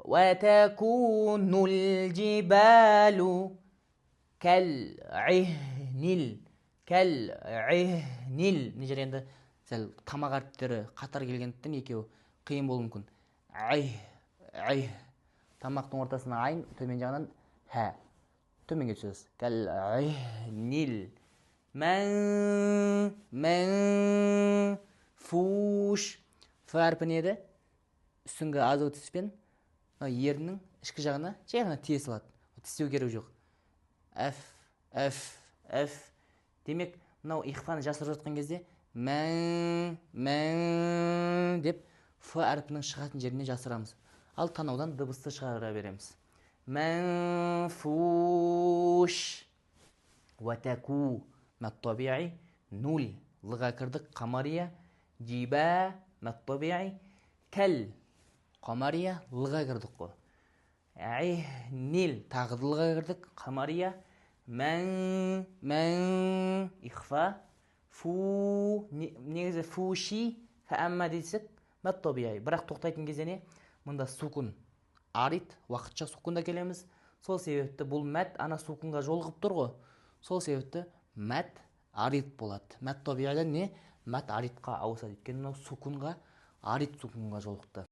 وتكون الجبال كالعهن нежер енді сәл тамақ әріптері қатар келгендіктен екеуі қиын болуы мүмкін. Тамақтың ортасына айн, төмен жағынан хә. Төменге түсесіз. Кәл-ғихнил. Мәнфуш. Ф әрпі не еді? Үстіңгі азу тіспен ерінің ішкі жағына жай ғана тие салады. Тістеу керек жоқ. Әф. Демек, мынау ихфаны жасырып жатқан кезде мән деп Ф әрпінің шығатын жеріне жасырамыз. Ал танаудан дыбысты шығара береміз. Мәнфуш. Ватаку. Мәттабиғи. Нуль. Лыға кірдік. Қамария. Джиба. Мәттабиғи. Кәл. Қамария. Лыға кірдік қой. Нил. Тағы лыға кірдік. Қамария. Мән. Ихфа. Фу. Негізі фуши. Фәәмма дейсік. Мәттабиғи. Бірақ тоқтайтын кезде не? Мұнда сукун арит, уақытша сукунда келеміз. Сол себепті бұл мәт ана сукунға жолығып тұр ғой. Сол себепті мәт арит болады. Мәт табиғидан не? Мәт аритқа ауысады. Өйткені мынау сукунға арит сукунға жолықты.